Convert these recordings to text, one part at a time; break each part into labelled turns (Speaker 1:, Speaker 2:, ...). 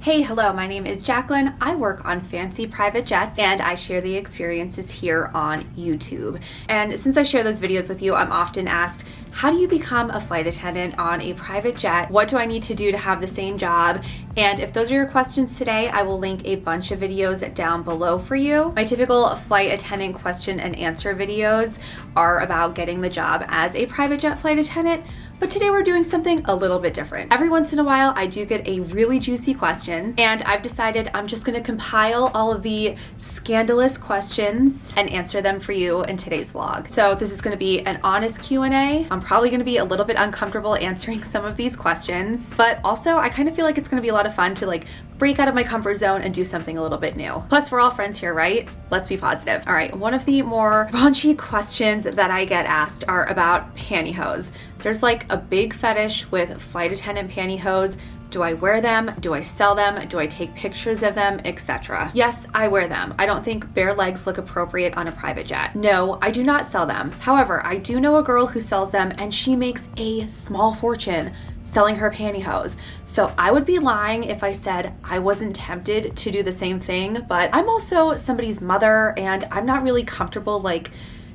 Speaker 1: Hey, hello, my name is Jacqueline. I work on fancy private jets and I share the experiences here on YouTube. And since I share those videos with you, I'm often asked, how do you become a flight attendant on a private jet? What do I need to do to have the same job? And if those are your questions today, I will link a bunch of videos down below for you. My typical flight attendant question and answer videos are about getting the job as a private jet flight attendant. But today we're doing something a little bit different. Every once in a while, I do get a really juicy question, and I've decided I'm just gonna compile all of the scandalous questions and answer them for you in today's vlog. So this is gonna be an honest Q&A. I'm probably gonna be a little bit uncomfortable answering some of these questions, but also I kind of feel like it's gonna be a lot of fun to break out of my comfort zone and do something a little bit new. Plus, we're all friends here, right? Let's be positive. All right, one of the more raunchy questions that I get asked are about pantyhose. There's a big fetish with flight attendant pantyhose. Do I wear them? Do I sell them? Do I take pictures of them, etc.? Yes, I wear them. I don't think bare legs look appropriate on a private jet. No, I do not sell them. However, I do know a girl who sells them and she makes a small fortune selling her pantyhose. So I would be lying if I said I wasn't tempted to do the same thing, but I'm also somebody's mother and I'm not really comfortable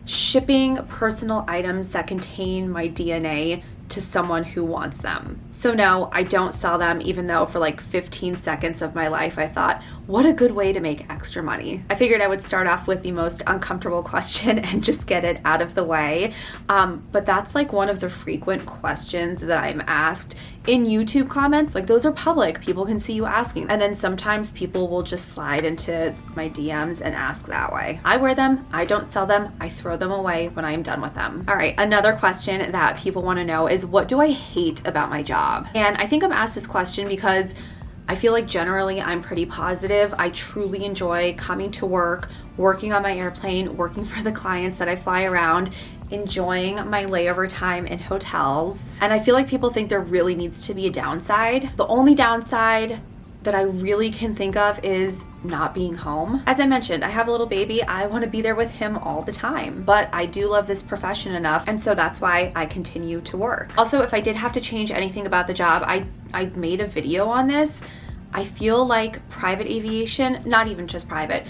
Speaker 1: shipping personal items that contain my DNA to someone who wants them. So no, I don't sell them, even though for 15 seconds of my life I thought, what a good way to make extra money. I figured I would start off with the most uncomfortable question and just get it out of the way. But that's one of the frequent questions that I'm asked in YouTube comments. Those are public, people can see you asking. And then sometimes people will just slide into my DMs and ask that way. I wear them, I don't sell them, I throw them away when I am done with them. All right, another question that people wanna know is, what do I hate about my job? And I think I'm asked this question because I feel like generally I'm pretty positive. I truly enjoy coming to work, working on my airplane, working for the clients that I fly around, enjoying my layover time in hotels. And I feel like people think there really needs to be a downside. The only downside that I really can think of is not being home. As I mentioned, I have a little baby. I want to be there with him all the time, but I do love this profession enough, and so that's why I continue to work. Also, if I did have to change anything about the job, I made a video on this. I feel like private aviation, not even just private,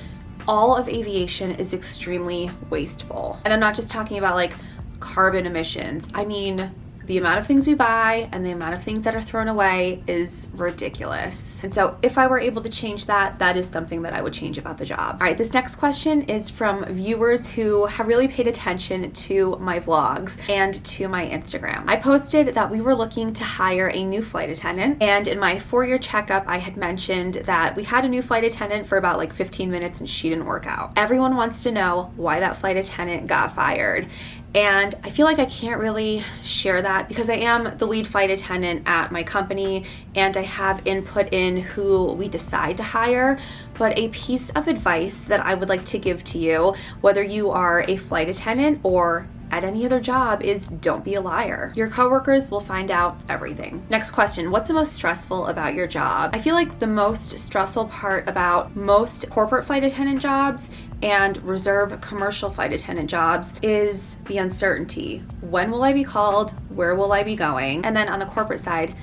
Speaker 1: all of aviation is extremely wasteful. And I'm not just talking about carbon emissions. I mean, the amount of things we buy and the amount of things that are thrown away is ridiculous. And so if I were able to change that, that is something that I would change about the job. All right, this next question is from viewers who have really paid attention to my vlogs and to my Instagram. I posted that we were looking to hire a new flight attendant, and in my 4-year checkup, I had mentioned that we had a new flight attendant for about 15 minutes and she didn't work out. Everyone wants to know why that flight attendant got fired. And I feel like I can't really share that because I am the lead flight attendant at my company and I have input in who we decide to hire. But a piece of advice that I would like to give to you, whether you are a flight attendant or at any other job, is don't be a liar. Your coworkers will find out everything. Next question, what's the most stressful about your job? I feel like the most stressful part about most corporate flight attendant jobs and reserve commercial flight attendant jobs is the uncertainty. When will I be called? Where will I be going? And then on the corporate side,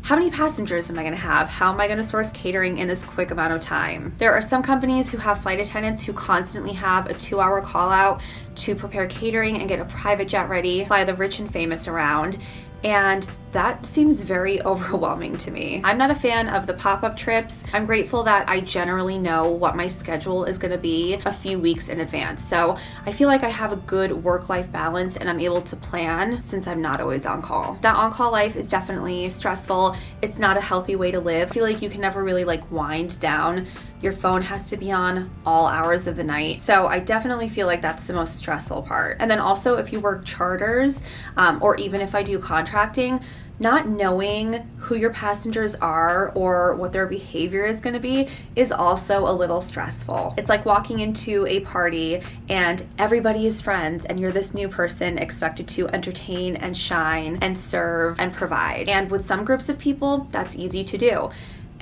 Speaker 1: how many passengers am I going to have? How am I going to source catering in this quick amount of time? There are some companies who have flight attendants who constantly have a 2-hour call out to prepare catering and get a private jet ready, fly the rich and famous around. And that seems very overwhelming to me. I'm not a fan of the pop-up trips. I'm grateful that I generally know what my schedule is gonna be a few weeks in advance. So I feel like I have a good work-life balance and I'm able to plan since I'm not always on call. That on-call life is definitely stressful. It's not a healthy way to live. I feel like you can never really wind down. Your phone has to be on all hours of the night. So I definitely feel like that's the most stressful part. And then also if you work charters, or even if I do contracting, not knowing who your passengers are or what their behavior is going to be is also a little stressful. It's like walking into a party and everybody is friends and you're this new person expected to entertain and shine and serve and provide. And with some groups of people, that's easy to do.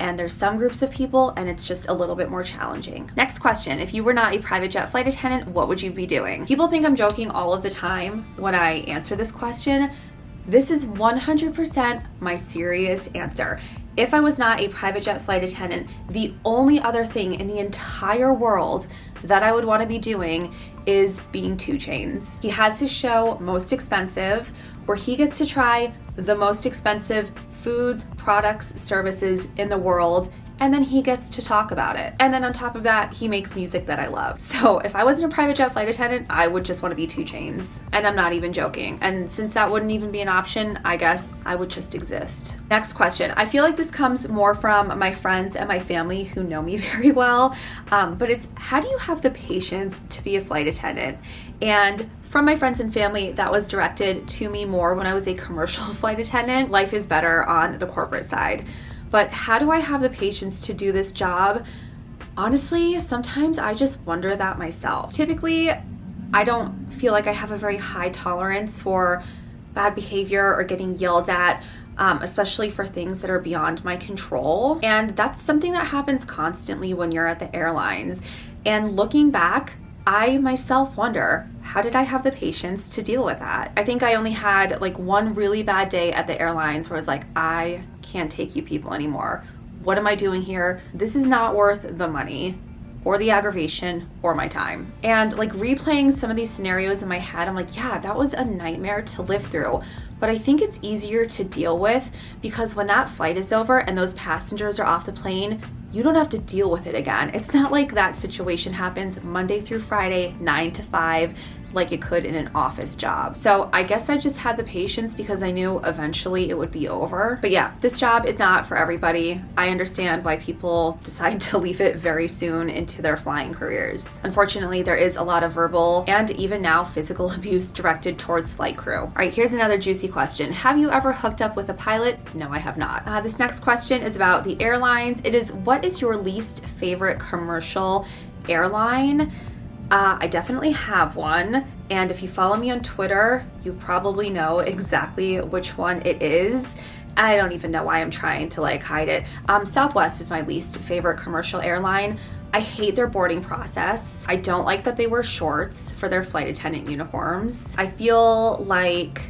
Speaker 1: and there's some groups of people and it's just a little bit more challenging. Next question, if you were not a private jet flight attendant, what would you be doing? People think I'm joking all of the time when I answer this question. This is 100% my serious answer. If I was not a private jet flight attendant, the only other thing in the entire world that I would want to be doing is being 2 Chainz. He has his show, Most Expensive, where he gets to try the most expensive foods, products, services in the world, and then he gets to talk about it. And then on top of that, he makes music that I love. So if I wasn't a private jet flight attendant, I would just want to be 2 Chainz. And I'm not even joking. And since that wouldn't even be an option, I guess I would just exist. Next question. I feel like this comes more from my friends and my family who know me very well, but it's, how do you have the patience to be a flight attendant? And from my friends and family, that was directed to me more when I was a commercial flight attendant. Life is better on the corporate side. But how do I have the patience to do this job? Honestly, sometimes I just wonder that myself. Typically, I don't feel like I have a very high tolerance for bad behavior or getting yelled at, especially for things that are beyond my control. And that's something that happens constantly when you're at the airlines. And looking back, I myself wonder, how did I have the patience to deal with that? I think I only had like one really bad day at the airlines where I was like, I can't take you people anymore. What am I doing here? This is not worth the money or the aggravation or my time. And like replaying some of these scenarios in my head, I'm like, yeah, that was a nightmare to live through. But I think it's easier to deal with because when that flight is over and those passengers are off the plane, you don't have to deal with it again. It's not like that situation happens Monday through Friday, 9 to 5, like it could in an office job. So I guess I just had the patience because I knew eventually it would be over. But yeah, this job is not for everybody. I understand why people decide to leave it very soon into their flying careers. Unfortunately, there is a lot of verbal and even now physical abuse directed towards flight crew. All right, here's another juicy question. Have you ever hooked up with a pilot? No, I have not. This next question is about the airlines. It is, what is your least favorite commercial airline? I definitely have one, and if you follow me on Twitter, you probably know exactly which one it is. I don't even know why I'm trying to like hide it. Southwest is my least favorite commercial airline. I hate their boarding process. I don't like that they wear shorts for their flight attendant uniforms. I feel like,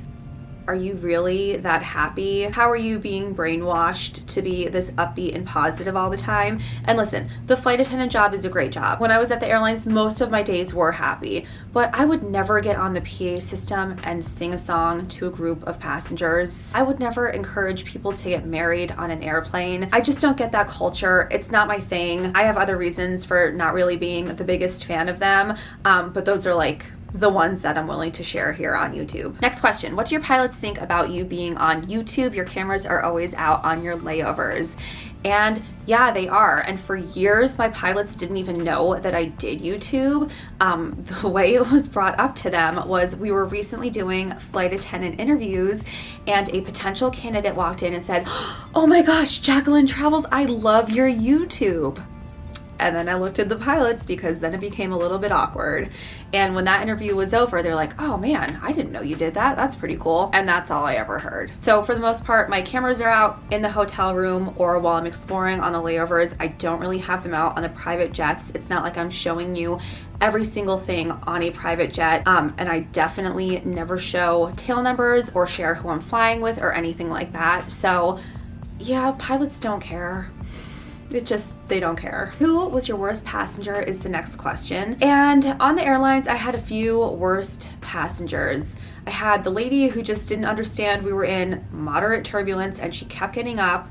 Speaker 1: are you really that happy? How are you being brainwashed to be this upbeat and positive all the time? And listen, the flight attendant job is a great job. When I was at the airlines, most of my days were happy, but I would never get on the PA system and sing a song to a group of passengers. I would never encourage people to get married on an airplane. I just don't get that culture. It's not my thing. I have other reasons for not really being the biggest fan of them, but those are like the ones that I'm willing to share here on YouTube. Next question. What do your pilots think about you being on YouTube? Your cameras are always out on your layovers. And yeah, they are. And for years, my pilots didn't even know that I did YouTube. The way it was brought up to them was we were recently doing flight attendant interviews and a potential candidate walked in and said, "Oh my gosh, Jacqueline Travels, I love your YouTube." And then I looked at the pilots because then it became a little bit awkward. And when that interview was over, they're like, "Oh man, I didn't know you did that. That's pretty cool." And that's all I ever heard. So for the most part, my cameras are out in the hotel room or while I'm exploring on the layovers. I don't really have them out on the private jets. It's not like I'm showing you every single thing on a private jet. And I definitely never show tail numbers or share who I'm flying with or anything like that. So yeah, pilots don't care. They don't care. Who was your worst passenger is the next question. And on the airlines, I had a few worst passengers. I had the lady who just didn't understand we were in moderate turbulence and she kept getting up.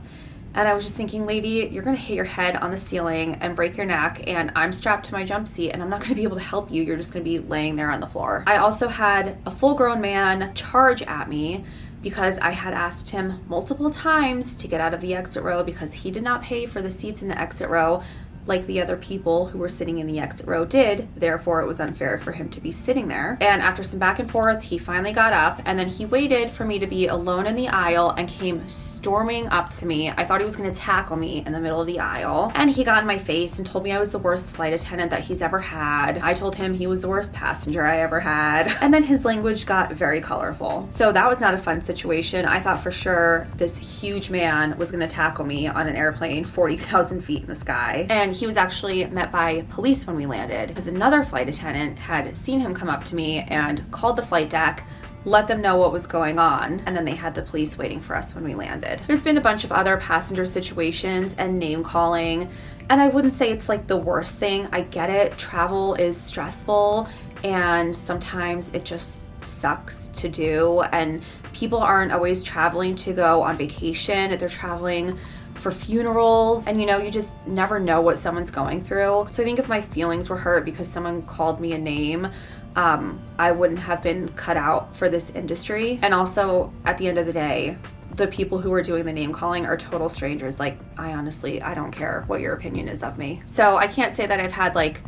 Speaker 1: And I was just thinking, lady, you're gonna hit your head on the ceiling and break your neck, and I'm strapped to my jump seat and I'm not gonna be able to help you. You're just gonna be laying there on the floor. I also had a full-grown man charge at me because I had asked him multiple times to get out of the exit row because he did not pay for the seats in the exit row. like the other people who were sitting in the exit row did. Therefore, it was unfair for him to be sitting there. And after some back and forth, he finally got up, and then he waited for me to be alone in the aisle and came storming up to me. I thought he was going to tackle me in the middle of the aisle. And he got in my face and told me I was the worst flight attendant that he's ever had. I told him he was the worst passenger I ever had. And then his language got very colorful. So that was not a fun situation. I thought for sure this huge man was going to tackle me on an airplane 40,000 feet in the sky. And he was actually met by police when we landed, because another flight attendant had seen him come up to me and called the flight deck, let them know what was going on, and then they had the police waiting for us when we landed. There's been a bunch of other passenger situations and name calling, and I wouldn't say it's like the worst thing. I get it. Travel is stressful, and sometimes it just sucks to do, and people aren't always traveling to go on vacation. They're traveling for funerals, and you just never know what someone's going through. So I think if my feelings were hurt because someone called me a name, I wouldn't have been cut out for this industry. And also, at the end of the day, the people who are doing the name calling are total strangers. Like, I don't care what your opinion is of me. So I can't say that I've had like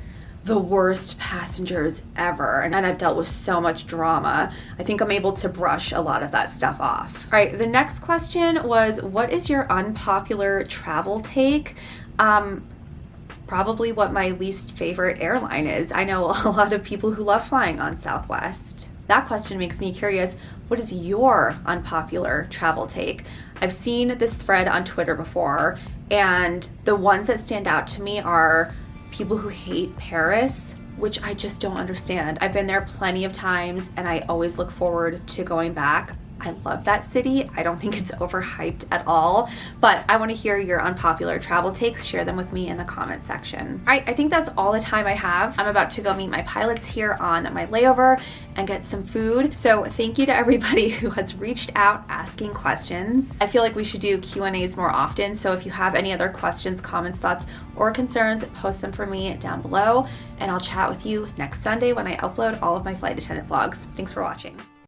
Speaker 1: the worst passengers ever, and I've dealt with so much drama. I think I'm able to brush a lot of that stuff off. All right, the next question was, what is your unpopular travel take? Probably what my least favorite airline is. I know a lot of people who love flying on Southwest. That question makes me curious. What is your unpopular travel take? I've seen this thread on Twitter before, and the ones that stand out to me are people who hate Paris, which I just don't understand. I've been there plenty of times, and I always look forward to going back. I love that city. I don't think it's overhyped at all, but I want to hear your unpopular travel takes. Share them with me in the comment section. All right, I think that's all the time I have. I'm about to go meet my pilots here on my layover and get some food. So thank you to everybody who has reached out asking questions. I feel like we should do Q&As more often. So if you have any other questions, comments, thoughts, or concerns, post them for me down below, and I'll chat with you next Sunday when I upload all of my flight attendant vlogs. Thanks for watching.